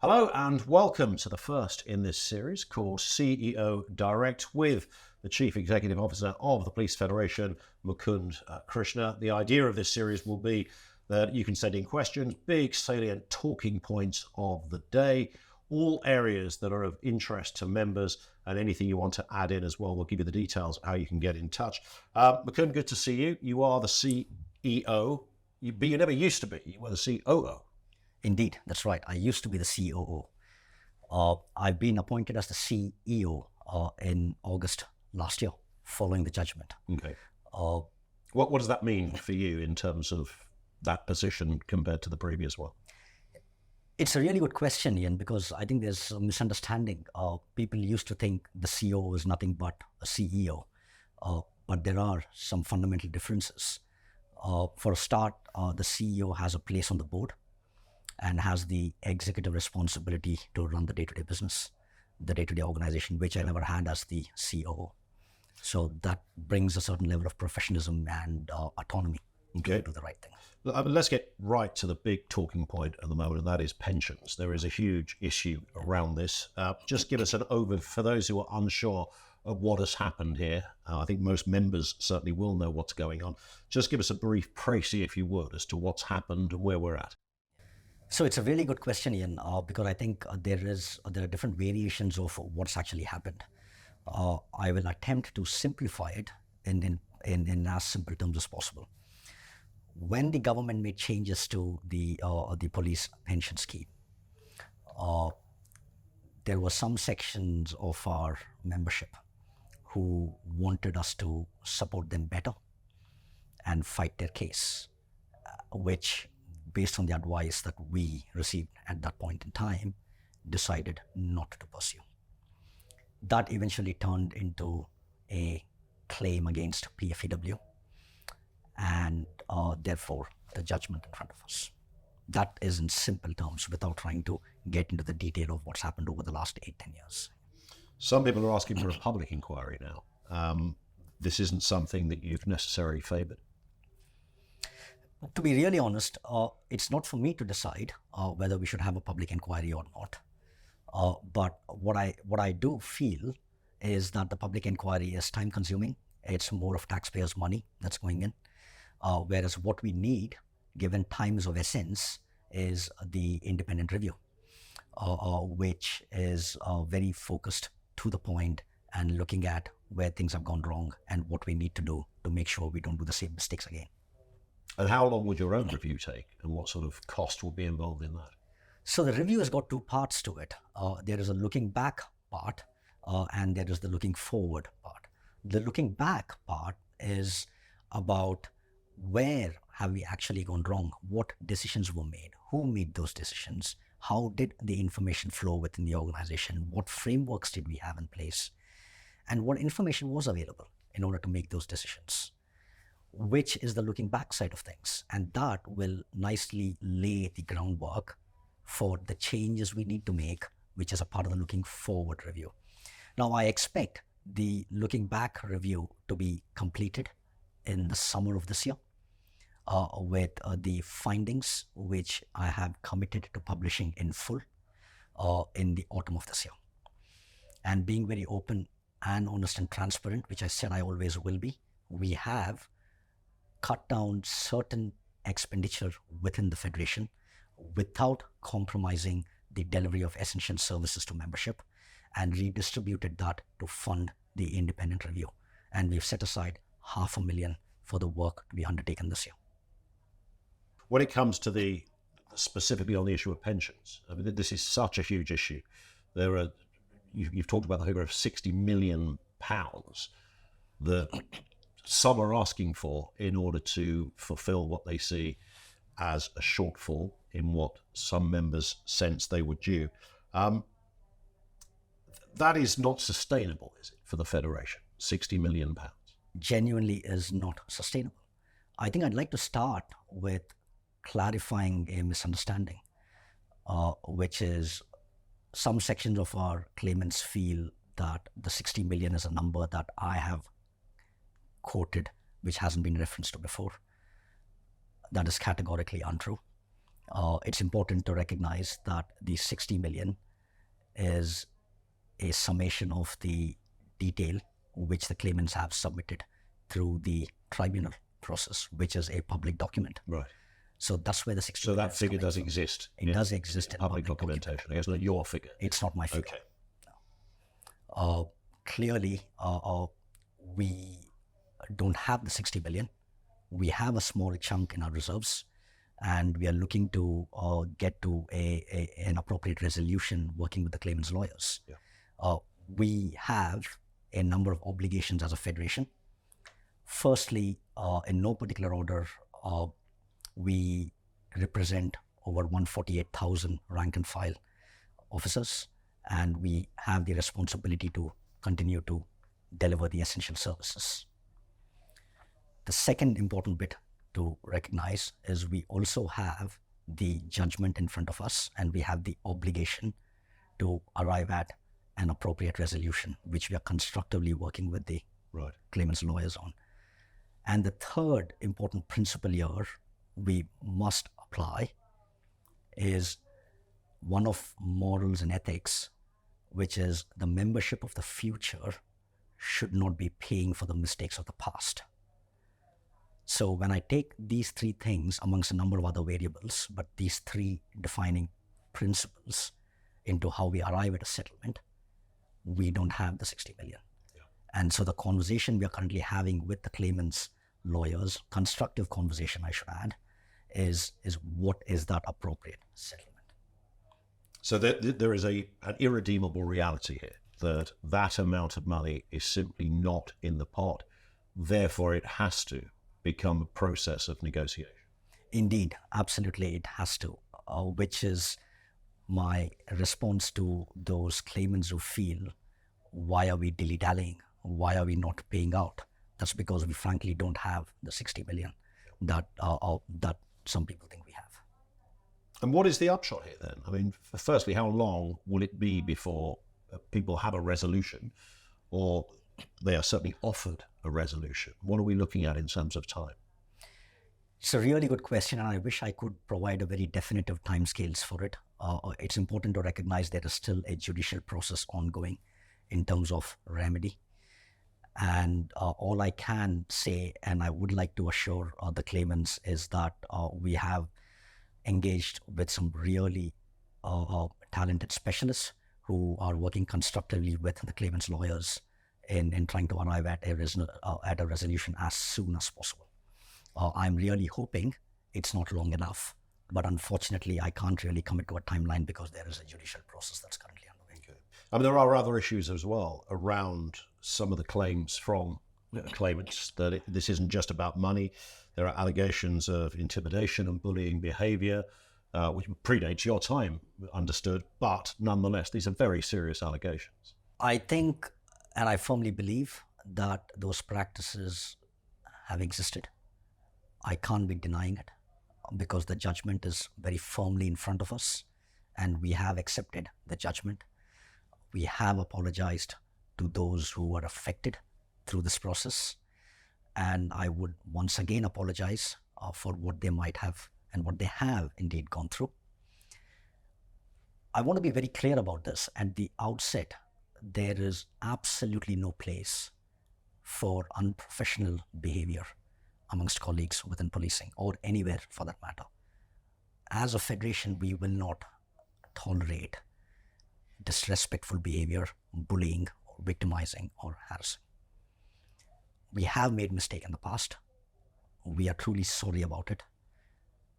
Hello and welcome to the first in this series called CEO Direct with the Chief Executive Officer of the Police Federation, Mukund Krishna. The idea of this series will be that you can send in questions, big salient talking points of the day, all areas that are of interest to members, and anything you want to add in as well. We'll give you the details of how you can get in touch. Mukund, good to see you. You are the CEO, but you never used to be. You were the COO. Indeed, that's right. I used to be the COO. I've been appointed as the CEO in August last year, following the judgment. Okay. What does that mean for you in terms of that position compared to the previous one? It's a really good question, Ian, because I think there's a misunderstanding. People used to think the CEO is nothing but a CEO, but there are some fundamental differences. For a start, the CEO has a place on the board and has the executive responsibility to run the day-to-day business, the day-to-day organization, which I never had as the COO. So that brings a certain level of professionalism and autonomy to do the right thing. Let's get right to the big talking point at the moment, and that is pensions. There is a huge issue around this. Just give us an overview for those who are unsure of what has happened here. I think most members certainly will know what's going on. Just give us a brief précis, if you would, as to what's happened and where we're at. So it's a really good question, Ian, because I think there are different variations of what's actually happened. I will attempt to simplify it in as simple terms as possible. When the government made changes to the police pension scheme, there were some sections of our membership who wanted us to support them better and fight their case, which, based on the advice that we received at that point in time, decided not to pursue. That eventually turned into a claim against PFEW and therefore the judgment in front of us. That is in simple terms, without trying to get into the detail of what's happened over the last 8-10 years. Some people are asking for a public inquiry now. This isn't something that you've necessarily favoured. To be really honest, it's not for me to decide whether we should have a public inquiry or not. But what I do feel is that the public inquiry is time consuming. It's more of taxpayers' money that's going in. Whereas what we need, given times of essence, is the independent review, which is very focused, to the point, and looking at where things have gone wrong and what we need to do to make sure we don't do the same mistakes again. And how long would your own review take, and what sort of cost will be involved in that? So the review has got two parts to it. There is a looking back part, and there is the looking forward part. The looking back part is about where have we actually gone wrong, what decisions were made, who made those decisions, how did the information flow within the organization, what frameworks did we have in place, and what information was available in order to make those decisions, which is the looking back side of things. And that will nicely lay the groundwork for the changes we need to make, which is a part of the looking forward review. Now, I expect the looking back review to be completed in the summer of this year, with the findings, which I have committed to publishing in full in the autumn of this year. And being very open and honest and transparent, which I said I always will be, we have cut down certain expenditure within the Federation without compromising the delivery of essential services to membership, and redistributed that to fund the independent review. And we've set aside $500,000 for the work to be undertaken this year. When it comes to specifically on the issue of pensions, I mean, this is such a huge issue. You've talked about the figure of £60 million that some are asking for in order to fulfill what they see as a shortfall in what some members sense they were due. That is not sustainable, is it, for the Federation? £60 million. Genuinely is not sustainable. I think I'd like to start with clarifying a misunderstanding, which is some sections of our claimants feel that the 60 million is a number that I have quoted, which hasn't been referenced to before. That is categorically untrue. It's important to recognize that the 60 million is a summation of the detail which the claimants have submitted through the tribunal process, which is a public document. Right. So that's where the 60 So million that is figure coming does from. exist. It does exist in public document. documentation. It's not your figure. It's not my figure. Okay. Clearly, we don't have the 60 billion. We have a small chunk in our reserves, and we are looking to get to an appropriate resolution working with the claimants' lawyers. Yeah. We have a number of obligations as a federation. Firstly, in no particular order, we represent over 148,000 rank and file officers, and we have the responsibility to continue to deliver the essential services. The second important bit to recognize is we also have the judgment in front of us, and we have the obligation to arrive at an appropriate resolution, which we are constructively working with the claimants' lawyers on. And the third important principle here we must apply is one of morals and ethics, which is the membership of the future should not be paying for the mistakes of the past. So when I take these three things amongst a number of other variables, but these three defining principles into how we arrive at a settlement, we don't have the 60 million. Yeah. And so the conversation we are currently having with the claimants' lawyers, constructive conversation I should add, is what is that appropriate settlement? So there is an irredeemable reality here, that amount of money is simply not in the pot. Therefore, it has to become a process of negotiation. Indeed, absolutely, it has to, which is my response to those claimants who feel, why are we dilly-dallying? Why are we not paying out? That's because we frankly don't have the 60 million that some people think we have. And what is the upshot here then? I mean, firstly, how long will it be before people have a resolution, or they are certainly offered a resolution? What are we looking at in terms of time? It's a really good question, and I wish I could provide a very definitive timescales for it. It's important to recognize there is still a judicial process ongoing in terms of remedy. And all I can say, and I would like to assure the claimants, is that we have engaged with some really talented specialists who are working constructively with the claimants' lawyers in trying to arrive at a resolution as soon as possible. I'm really hoping it's not long enough, but unfortunately I can't really commit to a timeline because there is a judicial process that's currently underway. Okay. I mean, there are other issues as well around some of the claims from claimants that this isn't just about money. There are allegations of intimidation and bullying behavior, which predates your time, understood, but nonetheless, these are very serious allegations. I think, and I firmly believe, that those practices have existed. I can't be denying it because the judgment is very firmly in front of us, and we have accepted the judgment. We have apologized to those who were affected through this process, and I would once again apologize for what they might have and what they have indeed gone through. I want to be very clear about this at the outset. There is absolutely no place for unprofessional behavior amongst colleagues within policing or anywhere for that matter. As a federation, we will not tolerate disrespectful behavior, bullying, or victimizing, or harassing. We have made mistakes in the past. We are truly sorry about it,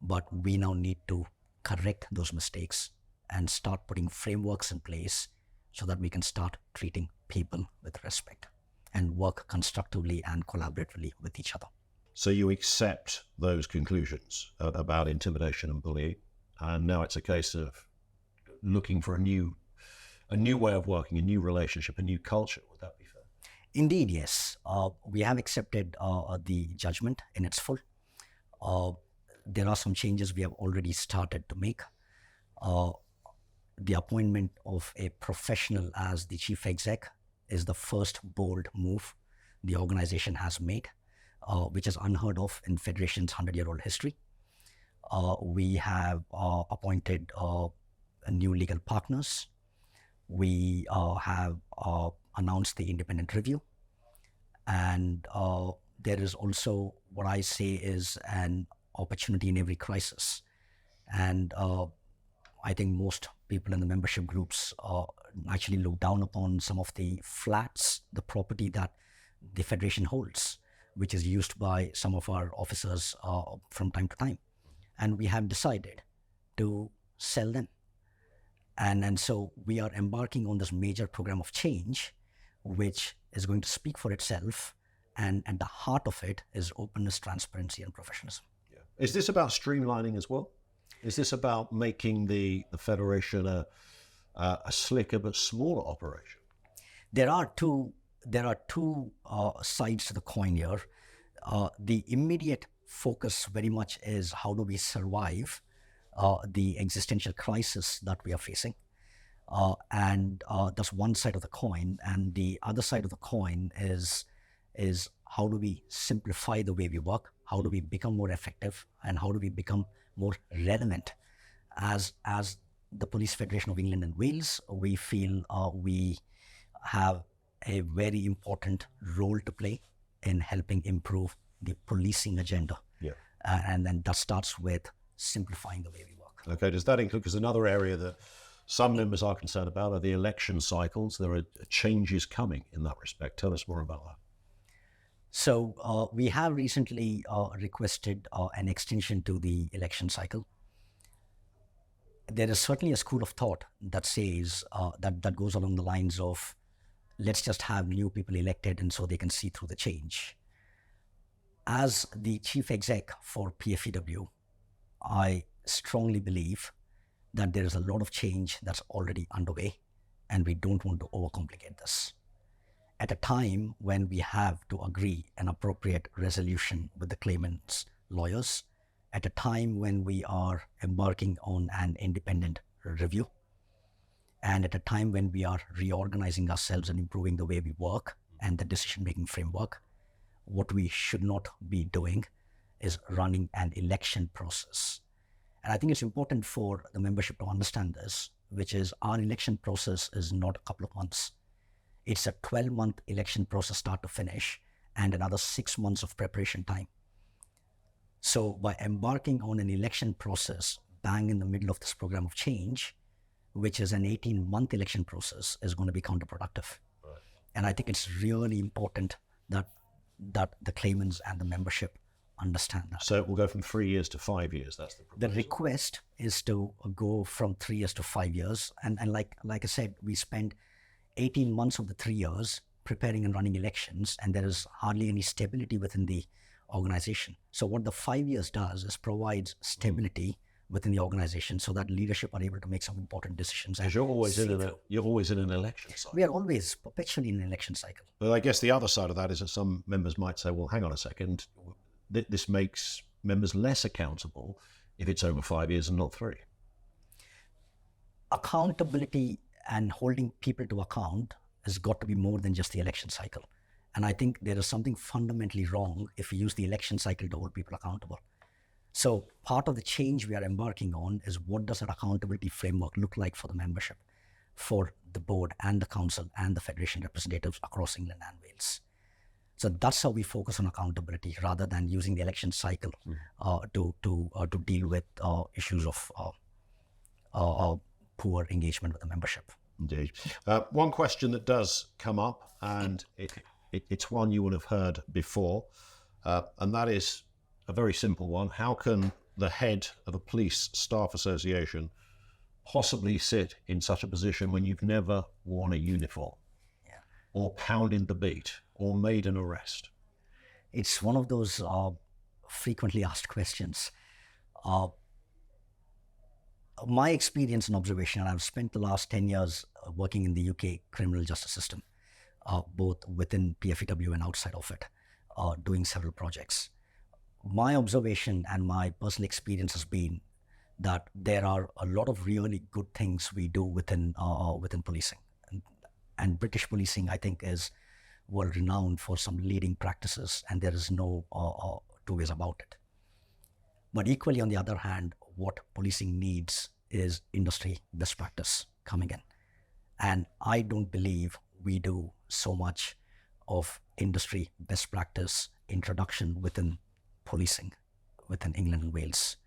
but we now need to correct those mistakes and start putting frameworks in place so that we can start treating people with respect and work constructively and collaboratively with each other. So you accept those conclusions about intimidation and bullying, and now it's a case of looking for a new way of working, a new relationship, a new culture. Would that be fair? Indeed, yes. We have accepted the judgment in its full. There are some changes we have already started to make. The appointment of a professional as the chief exec is the first bold move the organization has made, which is unheard of in Federation's 100-year-old history. We have appointed new legal partners. We have announced the independent review. And there is also what I say is an opportunity in every crisis. And I think most people in the membership groups actually look down upon some of the flats, the property that the Federation holds, which is used by some of our officers from time to time. And we have decided to sell them. And so we are embarking on this major program of change, which is going to speak for itself. And at the heart of it is openness, transparency, and professionalism. Yeah. Is this about streamlining as well? Is this about making the Federation a slicker but smaller operation? There are two sides to the coin here. The immediate focus very much is how do we survive the existential crisis that we are facing. And that's one side of the coin. And the other side of the coin is how do we simplify the way we work? How do we become more effective? And how do we become more relevant? As the Police Federation of England and Wales, we feel we have a very important role to play in helping improve the policing agenda. Yeah. And then that starts with simplifying the way we work. Okay, does that include, because another area that some members are concerned about are the election cycles. There are changes coming in that respect. Tell us more about that. So we have recently requested an extension to the election cycle. There is certainly a school of thought that says that goes along the lines of, let's just have new people elected and so they can see through the change. As the chief exec for PFEW, I strongly believe that there is a lot of change that's already underway, and we don't want to overcomplicate this. At a time when we have to agree an appropriate resolution with the claimants' lawyers, at a time when we are embarking on an independent review, and at a time when we are reorganizing ourselves and improving the way we work and the decision-making framework, what we should not be doing is running an election process. And I think it's important for the membership to understand this, which is our election process is not a couple of months. It's a 12-month election process start to finish and another 6 months of preparation time. So by embarking on an election process bang in the middle of this program of change, which is an 18-month election process, is going to be counterproductive. Right. And I think it's really important that the claimants and the membership understand that. So it will go from 3 years to 5 years. That's the proposal. The request is to go from 3 years to 5 years. And like I said, we spent 18 months of the 3 years preparing and running elections, and there is hardly any stability within the organization. So what the 5 years does is provides stability within the organization so that leadership are able to make some important decisions. Because you're always in an election cycle. We are always perpetually in an election cycle. But I guess the other side of that is that some members might say, well, hang on a second, this makes members less accountable if it's over 5 years and not 3. Accountability and holding people to account has got to be more than just the election cycle. And I think there is something fundamentally wrong if we use the election cycle to hold people accountable. So part of the change we are embarking on is, what does that accountability framework look like for the membership, for the board and the council and the federation representatives across England and Wales. So that's how we focus on accountability rather than using the election cycle to deal with issues of poor engagement with the membership. Indeed. One question that does come up, and it's one you would have heard before, and that is a very simple one. How can the head of a police staff association possibly sit in such a position when you've never worn a uniform, or pounded the beat, or made an arrest? It's one of those frequently asked questions. My experience and observation, and I've spent the last 10 years working in the UK criminal justice system, both within PFEW and outside of it, doing several projects. My observation and my personal experience has been that there are a lot of really good things we do within policing. And British policing, I think, is world renowned for some leading practices, and there is no two ways about it. But equally, on the other hand, what policing needs is industry best practice coming in. And I don't believe we do so much of industry best practice introduction within policing, within England and Wales.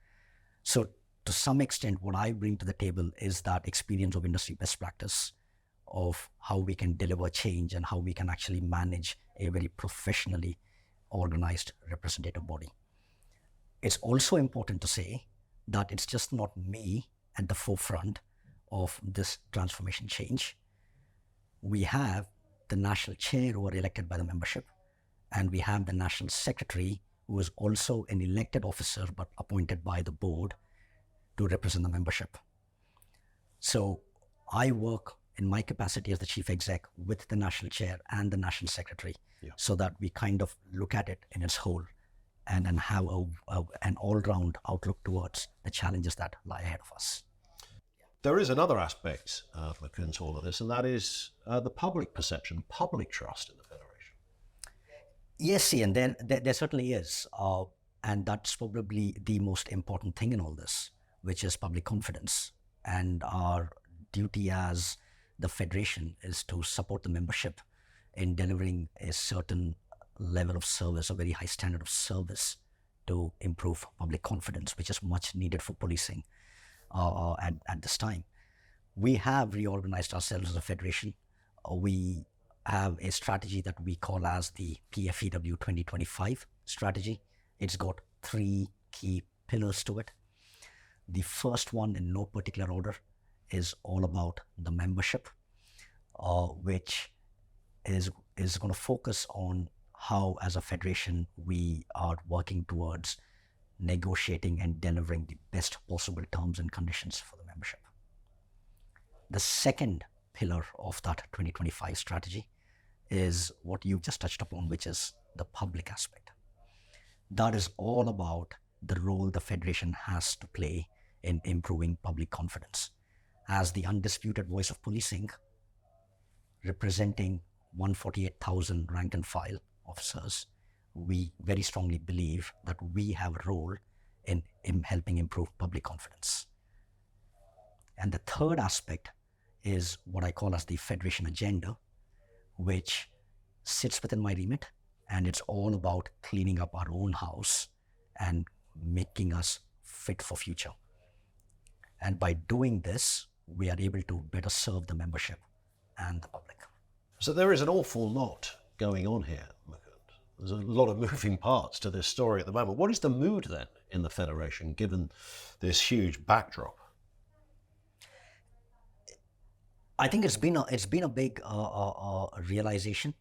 So to some extent, what I bring to the table is that experience of industry best practice, of how we can deliver change and how we can actually manage a very professionally organized representative body. It's also important to say that it's just not me at the forefront of this transformation change. We have the national chair who are elected by the membership, and we have the national secretary who is also an elected officer but appointed by the board to represent the membership. So I work in my capacity as the chief exec with the national chair and the national secretary, so that we kind of look at it in its whole and have an all-round outlook towards the challenges that lie ahead of us. There is another aspect, Mukund, to all of this, and that is the public perception, public trust in the Federation. Yes, Ian, there certainly is. And that's probably the most important thing in all this, which is public confidence. And our duty as the Federation is to support the membership in delivering a certain level of service, a very high standard of service, to improve public confidence, which is much needed for policing at this time. We have reorganized ourselves as a Federation. We have a strategy that we call as the PFEW 2025 strategy. It's got 3 key pillars to it. The first one, in no particular order, is all about the membership, which is going to focus on how, as a Federation, we are working towards negotiating and delivering the best possible terms and conditions for the membership. The second pillar of that 2025 strategy is what you've just touched upon, which is the public aspect. That is all about the role the Federation has to play in improving public confidence. As the undisputed voice of policing, representing 148,000 rank and file officers, we very strongly believe that we have a role in helping improve public confidence. And the third aspect is what I call as the Federation agenda, which sits within my remit, and it's all about cleaning up our own house and making us fit for future. And by doing this, we are able to better serve the membership and the public. So there is an awful lot going on here, Mukund. There's a lot of moving parts to this story at the moment. What is the mood then in the Federation, given this huge backdrop? I think it's been a big realization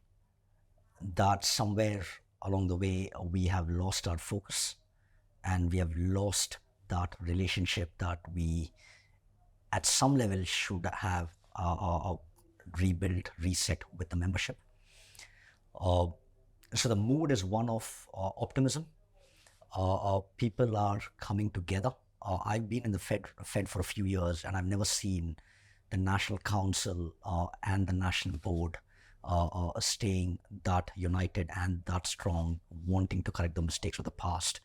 that somewhere along the way we have lost our focus, and we have lost that relationship that we, at some level, should have rebuilt, reset with the membership. So the mood is one of optimism. People are coming together. I've been in the Fed for a few years, and I've never seen the National Council and the National Board staying that united and that strong, wanting to correct the mistakes of the past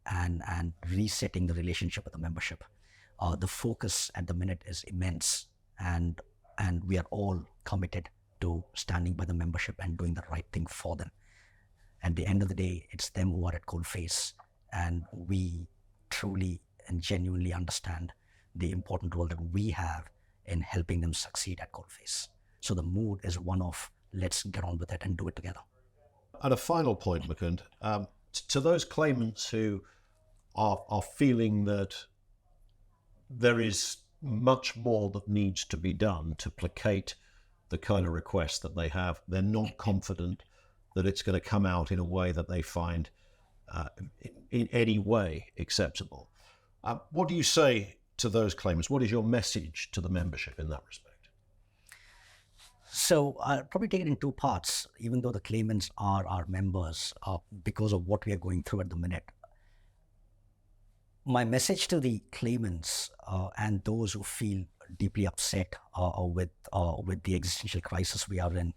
and resetting the relationship with the membership. The focus at the minute is immense, and we are all committed to standing by the membership and doing the right thing for them. At the end of the day, it's them who are at coalface, and we truly and genuinely understand the important role that we have in helping them succeed at coalface. So the mood is one of, let's get on with it and do it together. At a final point, Mukund, to those claimants who are feeling that there is much more that needs to be done to placate the kind of requests that they have, they're not confident that it's going to come out in a way that they find in any way acceptable. What do you say to those claimants? What is your message to the membership in that respect? So I'll probably take it in 2 parts, even though the claimants are our members, because of what we are going through at the minute. My message to the claimants and those who feel deeply upset with the existential crisis we are in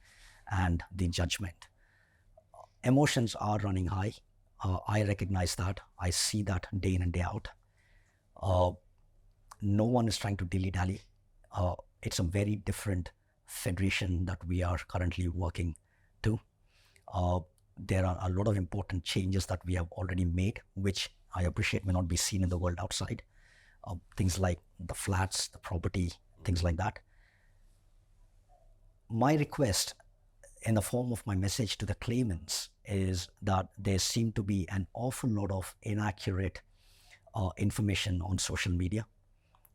and the judgment. Emotions are running high. I recognize that. I see that day in and day out. No one is trying to dilly-dally. It's a very different federation that we are currently working to. There are a lot of important changes that we have already made, which I appreciate may not be seen in the world outside. Things like the flats, the property, things like that. My request in the form of my message to the claimants is that there seem to be an awful lot of inaccurate information on social media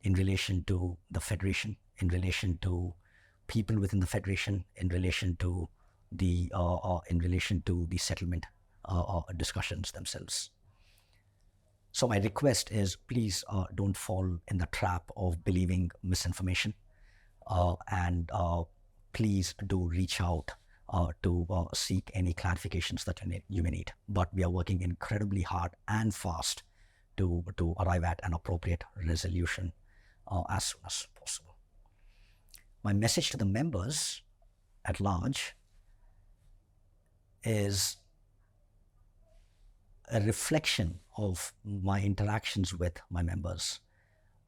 in relation to the federation, in relation to people within the federation, in relation to the settlement discussions themselves. So my request is, please don't fall in the trap of believing misinformation, and please do reach out to seek any clarifications that you may need. But we are working incredibly hard and fast to arrive at an appropriate resolution as soon as possible. My message to the members at large is a reflection of my interactions with my members.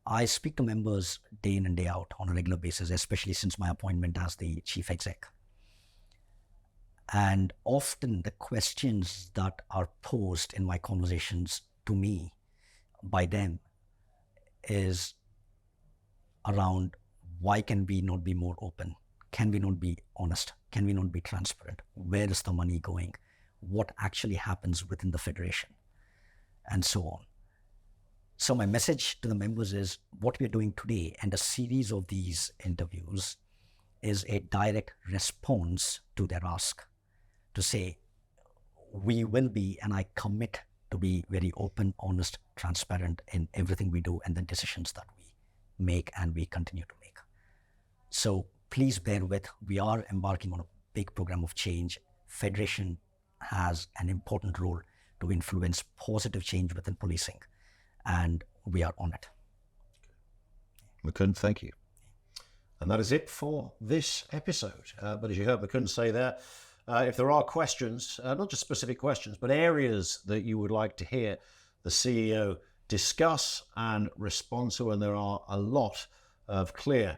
I speak to members day in and day out on a regular basis, especially since my appointment as the chief exec. And often the questions that are posed in my conversations to me by them is around, why can we not be more open? Can we not be honest? Can we not be transparent? Where is the money going? What actually happens within the federation? And so on. So my message to the members is, what we are doing today and a series of these interviews is a direct response to their ask to say, we will be, and I commit to be very open, honest, transparent in everything we do and the decisions that we make and we continue to make. So please bear with, we are embarking on a big program of change. Federation has an important role to influence positive change within policing, and we are on it. Mukund, thank you. And that is it for this episode. But as you heard Mukund say there, if there are questions, not just specific questions, but areas that you would like to hear the CEO discuss and respond to, and there are a lot of clear,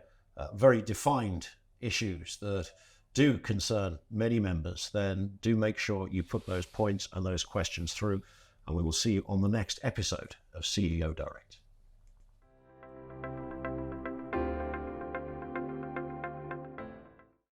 very defined issues that do concern many members, then do make sure you put those points and those questions through, and we will see you on the next episode of CEO Direct.